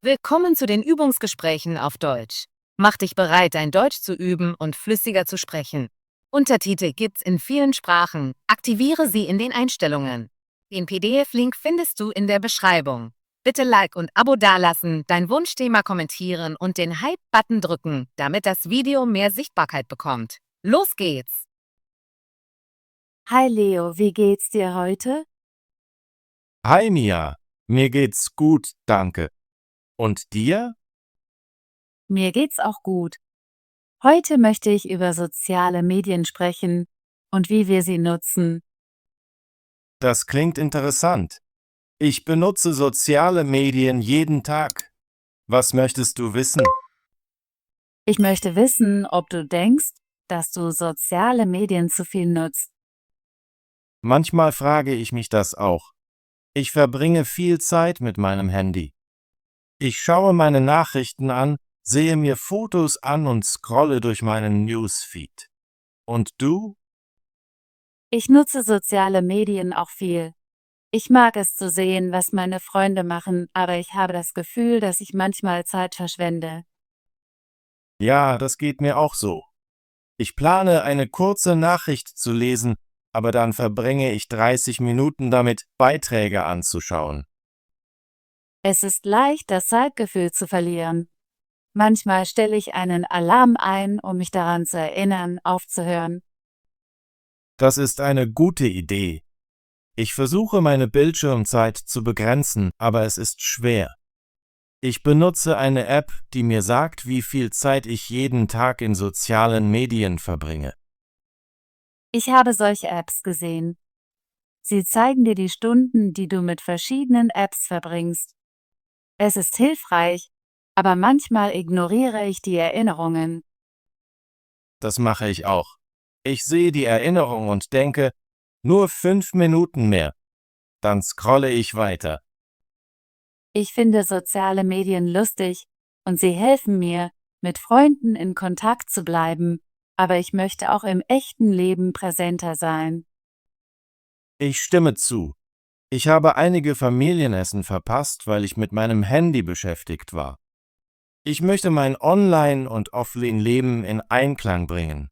Willkommen zu den Übungsgesprächen auf Deutsch. Mach dich bereit, dein Deutsch zu üben und flüssiger zu sprechen. Untertitel gibt's in vielen Sprachen. Aktiviere sie in den Einstellungen. Den PDF-Link findest du in der Beschreibung. Bitte Like und Abo dalassen, dein Wunschthema kommentieren und den Hype-Button drücken, damit das Video mehr Sichtbarkeit bekommt. Los geht's! Hi Leo, wie geht's dir heute? Hi Mia, mir geht's gut, danke. Und dir? Mir geht's auch gut. Heute möchte ich über soziale Medien sprechen und wie wir sie nutzen. Das klingt interessant. Ich benutze soziale Medien jeden Tag. Was möchtest du wissen? Ich möchte wissen, ob du denkst, dass du soziale Medien zu viel nutzt. Manchmal frage ich mich das auch. Ich verbringe viel Zeit mit meinem Handy. Ich schaue meine Nachrichten an, sehe mir Fotos an und scrolle durch meinen Newsfeed. Und du? Ich nutze soziale Medien auch viel. Ich mag es zu sehen, was meine Freunde machen, aber ich habe das Gefühl, dass ich manchmal Zeit verschwende. Ja, das geht mir auch so. Ich plane, eine kurze Nachricht zu lesen, aber dann verbringe ich 30 Minuten damit, Beiträge anzuschauen. Es ist leicht, das Zeitgefühl zu verlieren. Manchmal stelle ich einen Alarm ein, um mich daran zu erinnern, aufzuhören. Das ist eine gute Idee. Ich versuche, meine Bildschirmzeit zu begrenzen, aber es ist schwer. Ich benutze eine App, die mir sagt, wie viel Zeit ich jeden Tag in sozialen Medien verbringe. Ich habe solche Apps gesehen. Sie zeigen dir die Stunden, die du mit verschiedenen Apps verbringst. Es ist hilfreich, aber manchmal ignoriere ich die Erinnerungen. Das mache ich auch. Ich sehe die Erinnerung und denke, nur 5 Minuten mehr. Dann scrolle ich weiter. Ich finde soziale Medien lustig und sie helfen mir, mit Freunden in Kontakt zu bleiben, aber ich möchte auch im echten Leben präsenter sein. Ich stimme zu. Ich habe einige Familienessen verpasst, weil ich mit meinem Handy beschäftigt war. Ich möchte mein Online- und Offline-Leben in Einklang bringen.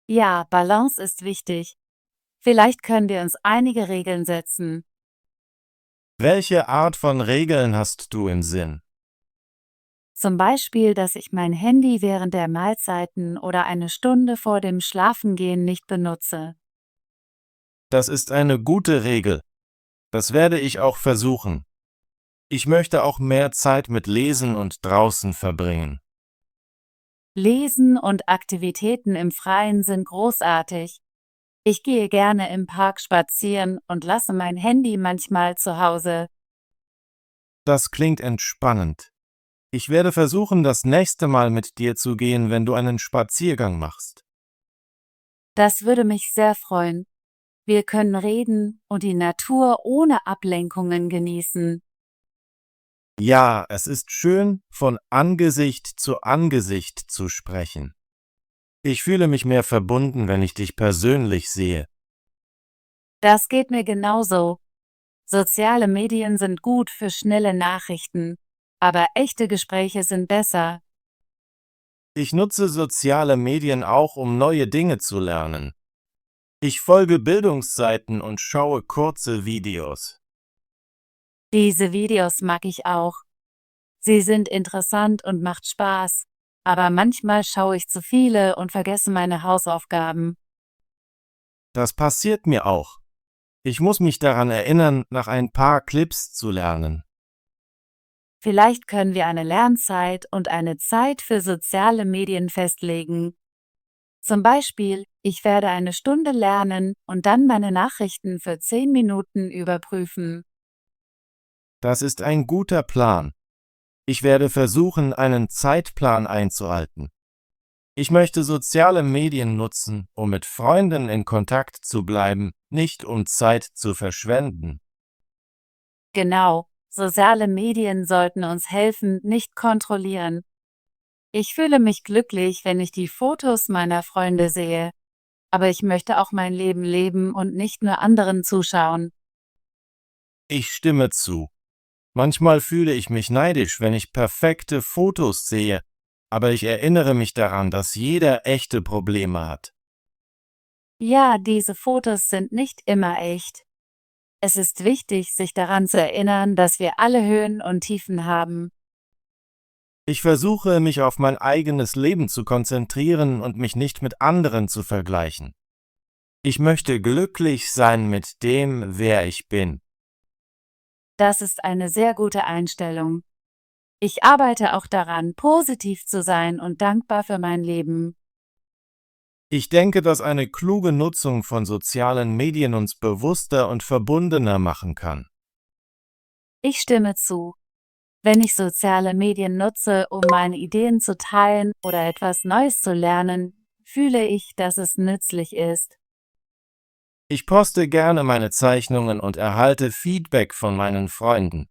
Ja, Balance ist wichtig. Vielleicht können wir uns einige Regeln setzen. Welche Art von Regeln hast du im Sinn? Zum Beispiel, dass ich mein Handy während der Mahlzeiten oder eine Stunde vor dem Schlafengehen nicht benutze. Das ist eine gute Regel. Das werde ich auch versuchen. Ich möchte auch mehr Zeit mit Lesen und draußen verbringen. Lesen und Aktivitäten im Freien sind großartig. Ich gehe gerne im Park spazieren und lasse mein Handy manchmal zu Hause. Das klingt entspannend. Ich werde versuchen, das nächste Mal mit dir zu gehen, wenn du einen Spaziergang machst. Das würde mich sehr freuen. Wir können reden und die Natur ohne Ablenkungen genießen. Ja, es ist schön, von Angesicht zu Angesicht zu sprechen. Ich fühle mich mehr verbunden, wenn ich dich persönlich sehe. Das geht mir genauso. Soziale Medien sind gut für schnelle Nachrichten, aber echte Gespräche sind besser. Ich nutze soziale Medien auch, um neue Dinge zu lernen. Ich folge Bildungsseiten und schaue kurze Videos. Diese Videos mag ich auch. Sie sind interessant und macht Spaß, aber manchmal schaue ich zu viele und vergesse meine Hausaufgaben. Das passiert mir auch. Ich muss mich daran erinnern, nach ein paar Clips zu lernen. Vielleicht können wir eine Lernzeit und eine Zeit für soziale Medien festlegen. Zum Beispiel, ich werde eine Stunde lernen und dann meine Nachrichten für 10 Minuten überprüfen. Das ist ein guter Plan. Ich werde versuchen, einen Zeitplan einzuhalten. Ich möchte soziale Medien nutzen, um mit Freunden in Kontakt zu bleiben, nicht um Zeit zu verschwenden. Genau, soziale Medien sollten uns helfen, nicht kontrollieren. Ich fühle mich glücklich, wenn ich die Fotos meiner Freunde sehe, aber ich möchte auch mein Leben leben und nicht nur anderen zuschauen. Ich stimme zu. Manchmal fühle ich mich neidisch, wenn ich perfekte Fotos sehe, aber ich erinnere mich daran, dass jeder echte Probleme hat. Ja, diese Fotos sind nicht immer echt. Es ist wichtig, sich daran zu erinnern, dass wir alle Höhen und Tiefen haben. Ich versuche, mich auf mein eigenes Leben zu konzentrieren und mich nicht mit anderen zu vergleichen. Ich möchte glücklich sein mit dem, wer ich bin. Das ist eine sehr gute Einstellung. Ich arbeite auch daran, positiv zu sein und dankbar für mein Leben. Ich denke, dass eine kluge Nutzung von sozialen Medien uns bewusster und verbundener machen kann. Ich stimme zu. Wenn ich soziale Medien nutze, um meine Ideen zu teilen oder etwas Neues zu lernen, fühle ich, dass es nützlich ist. Ich poste gerne meine Zeichnungen und erhalte Feedback von meinen Freunden.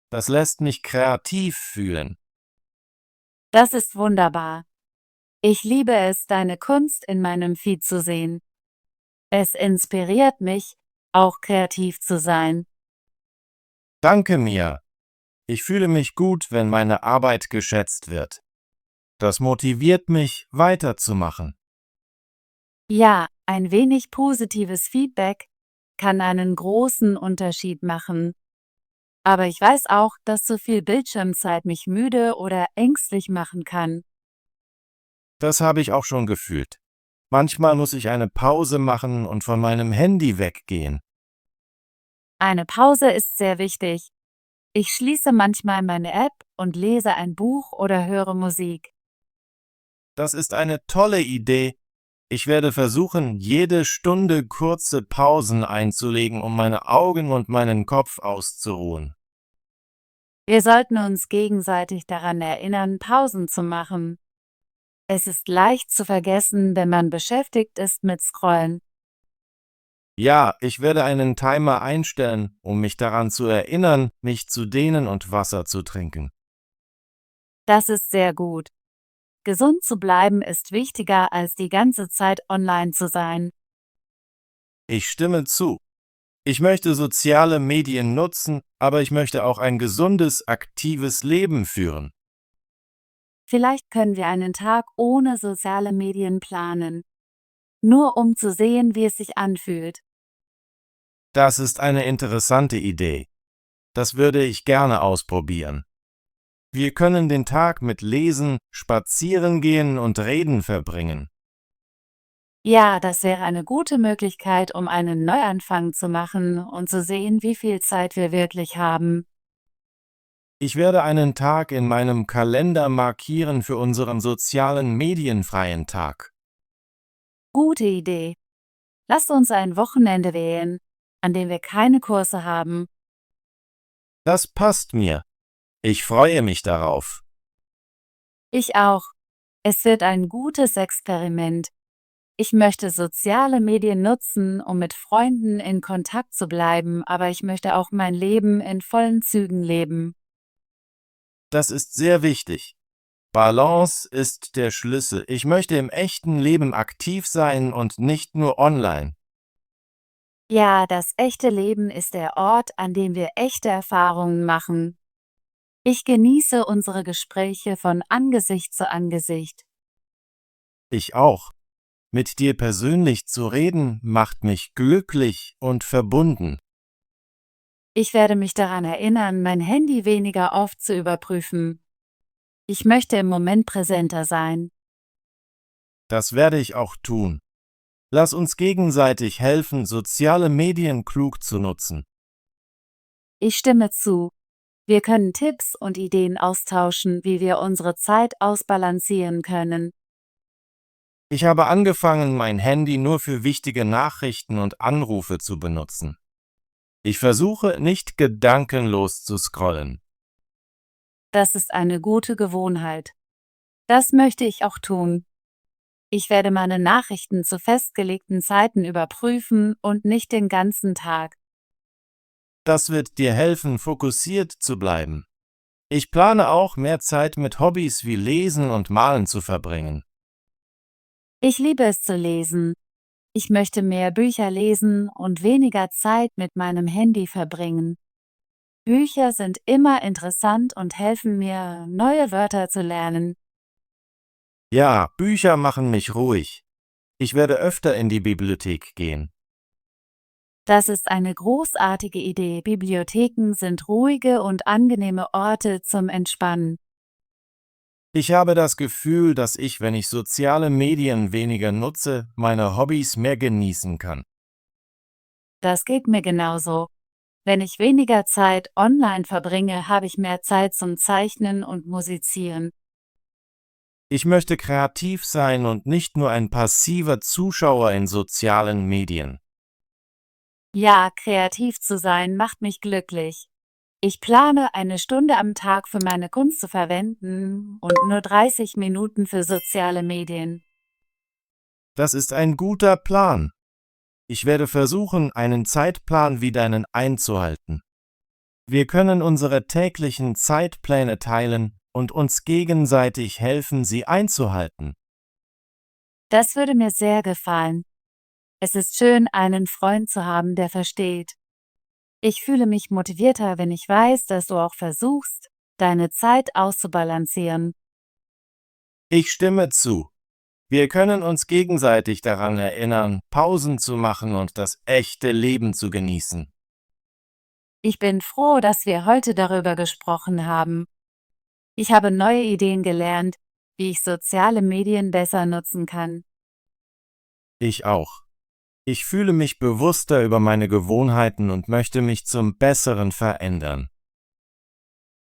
Das lässt mich kreativ fühlen. Das ist wunderbar. Ich liebe es, deine Kunst in meinem Feed zu sehen. Es inspiriert mich, auch kreativ zu sein. Danke mir. Ich fühle mich gut, wenn meine Arbeit geschätzt wird. Das motiviert mich, weiterzumachen. Ja, ein wenig positives Feedback kann einen großen Unterschied machen. Aber ich weiß auch, dass zu viel Bildschirmzeit mich müde oder ängstlich machen kann. Das habe ich auch schon gefühlt. Manchmal muss ich eine Pause machen und von meinem Handy weggehen. Eine Pause ist sehr wichtig. Ich schließe manchmal meine App und lese ein Buch oder höre Musik. Das ist eine tolle Idee. Ich werde versuchen, jede Stunde kurze Pausen einzulegen, um meine Augen und meinen Kopf auszuruhen. Wir sollten uns gegenseitig daran erinnern, Pausen zu machen. Es ist leicht zu vergessen, wenn man beschäftigt ist mit Scrollen. Ja, ich werde einen Timer einstellen, um mich daran zu erinnern, mich zu dehnen und Wasser zu trinken. Das ist sehr gut. Gesund zu bleiben ist wichtiger, als die ganze Zeit online zu sein. Ich stimme zu. Ich möchte soziale Medien nutzen, aber ich möchte auch ein gesundes, aktives Leben führen. Vielleicht können wir einen Tag ohne soziale Medien planen, nur um zu sehen, wie es sich anfühlt. Das ist eine interessante Idee. Das würde ich gerne ausprobieren. Wir können den Tag mit Lesen, Spazierengehen und Reden verbringen. Ja, das wäre eine gute Möglichkeit, um einen Neuanfang zu machen und zu sehen, wie viel Zeit wir wirklich haben. Ich werde einen Tag in meinem Kalender markieren für unseren sozialen medienfreien Tag. Gute Idee. Lasst uns ein Wochenende wählen, an dem wir keine Kurse haben. Das passt mir. Ich freue mich darauf. Ich auch. Es wird ein gutes Experiment. Ich möchte soziale Medien nutzen, um mit Freunden in Kontakt zu bleiben, aber ich möchte auch mein Leben in vollen Zügen leben. Das ist sehr wichtig. Balance ist der Schlüssel. Ich möchte im echten Leben aktiv sein und nicht nur online. Ja, das echte Leben ist der Ort, an dem wir echte Erfahrungen machen. Ich genieße unsere Gespräche von Angesicht zu Angesicht. Ich auch. Mit dir persönlich zu reden macht mich glücklich und verbunden. Ich werde mich daran erinnern, mein Handy weniger oft zu überprüfen. Ich möchte im Moment präsenter sein. Das werde ich auch tun. Lass uns gegenseitig helfen, soziale Medien klug zu nutzen. Ich stimme zu. Wir können Tipps und Ideen austauschen, wie wir unsere Zeit ausbalancieren können. Ich habe angefangen, mein Handy nur für wichtige Nachrichten und Anrufe zu benutzen. Ich versuche, nicht gedankenlos zu scrollen. Das ist eine gute Gewohnheit. Das möchte ich auch tun. Ich werde meine Nachrichten zu festgelegten Zeiten überprüfen und nicht den ganzen Tag. Das wird dir helfen, fokussiert zu bleiben. Ich plane auch, mehr Zeit mit Hobbys wie Lesen und Malen zu verbringen. Ich liebe es zu lesen. Ich möchte mehr Bücher lesen und weniger Zeit mit meinem Handy verbringen. Bücher sind immer interessant und helfen mir, neue Wörter zu lernen. Ja, Bücher machen mich ruhig. Ich werde öfter in die Bibliothek gehen. Das ist eine großartige Idee. Bibliotheken sind ruhige und angenehme Orte zum Entspannen. Ich habe das Gefühl, dass ich, wenn ich soziale Medien weniger nutze, meine Hobbys mehr genießen kann. Das geht mir genauso. Wenn ich weniger Zeit online verbringe, habe ich mehr Zeit zum Zeichnen und Musizieren. Ich möchte kreativ sein und nicht nur ein passiver Zuschauer in sozialen Medien. Ja, kreativ zu sein macht mich glücklich. Ich plane, eine Stunde am Tag für meine Kunst zu verwenden und nur 30 Minuten für soziale Medien. Das ist ein guter Plan. Ich werde versuchen, einen Zeitplan wie deinen einzuhalten. Wir können unsere täglichen Zeitpläne teilen und uns gegenseitig helfen, sie einzuhalten. Das würde mir sehr gefallen. Es ist schön, einen Freund zu haben, der versteht. Ich fühle mich motivierter, wenn ich weiß, dass du auch versuchst, deine Zeit auszubalancieren. Ich stimme zu. Wir können uns gegenseitig daran erinnern, Pausen zu machen und das echte Leben zu genießen. Ich bin froh, dass wir heute darüber gesprochen haben. Ich habe neue Ideen gelernt, wie ich soziale Medien besser nutzen kann. Ich auch. Ich fühle mich bewusster über meine Gewohnheiten und möchte mich zum Besseren verändern.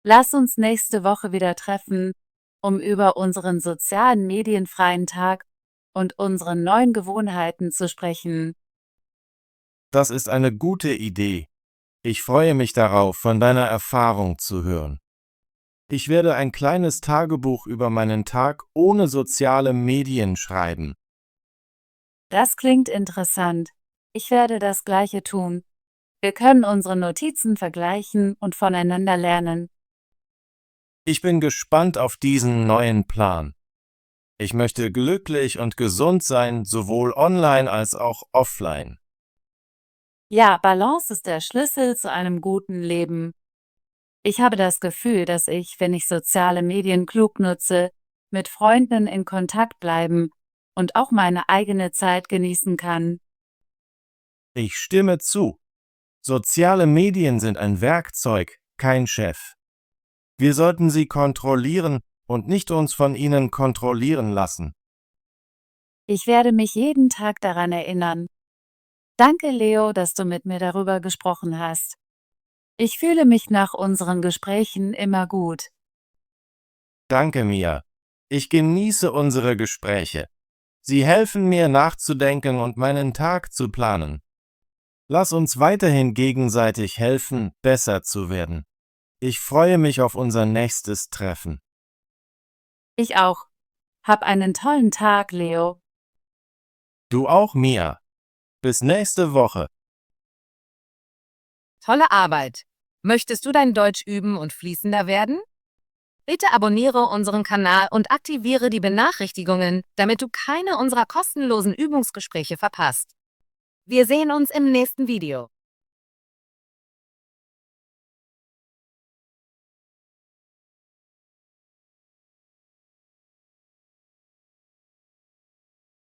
Lass uns nächste Woche wieder treffen, um über unseren sozialen medienfreien Tag und unsere neuen Gewohnheiten zu sprechen. Das ist eine gute Idee. Ich freue mich darauf, von deiner Erfahrung zu hören. Ich werde ein kleines Tagebuch über meinen Tag ohne soziale Medien schreiben. Das klingt interessant. Ich werde das Gleiche tun. Wir können unsere Notizen vergleichen und voneinander lernen. Ich bin gespannt auf diesen neuen Plan. Ich möchte glücklich und gesund sein, sowohl online als auch offline. Ja, Balance ist der Schlüssel zu einem guten Leben. Ich habe das Gefühl, dass ich, wenn ich soziale Medien klug nutze, mit Freunden in Kontakt bleiben und auch meine eigene Zeit genießen kann. Ich stimme zu. Soziale Medien sind ein Werkzeug, kein Chef. Wir sollten sie kontrollieren und nicht uns von ihnen kontrollieren lassen. Ich werde mich jeden Tag daran erinnern. Danke, Leo, dass du mit mir darüber gesprochen hast. Ich fühle mich nach unseren Gesprächen immer gut. Danke, Mia. Ich genieße unsere Gespräche. Sie helfen mir nachzudenken und meinen Tag zu planen. Lass uns weiterhin gegenseitig helfen, besser zu werden. Ich freue mich auf unser nächstes Treffen. Ich auch. Hab einen tollen Tag, Leo. Du auch, Mia. Bis nächste Woche. Tolle Arbeit! Möchtest du dein Deutsch üben und fließender werden? Bitte abonniere unseren Kanal und aktiviere die Benachrichtigungen, damit du keine unserer kostenlosen Übungsgespräche verpasst. Wir sehen uns im nächsten Video.